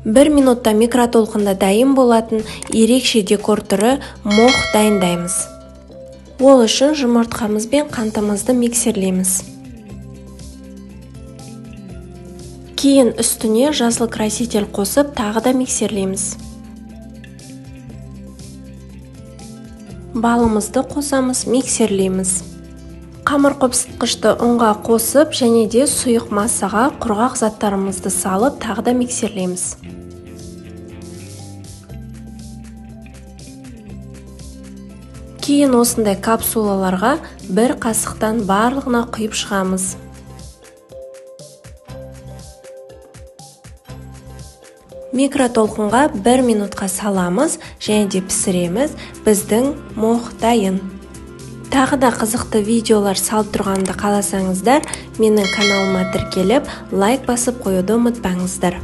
1 минутта микротолқында дайын болатын ерекше декор түрі мох дайындаймыз. Ол үшін жұмыртқамыз бен қантымызды миксерлейміз. Кейін үстіне жасыл краситель қосып, тағы да миксерлейміз. Балымызды қосамыз, миксерлейміз. Қамыр қопсытқышты ұнға қосып, және де сұйық массаға құрғақ заттарымызды салып, тағы да миксерлейміз. Кейін осындай капсулаларға бір қасықтан барлығына құйып шығамыз. Микротолқынға 1 минутқа саламыз және де пісіреміз. Біздің мох дайын. Тағы да қызықты видеолар салып тұрғанды қаласаңыздар, менің каналыма тіркеліп, лайк басып қоюды ұмытпаңыздар.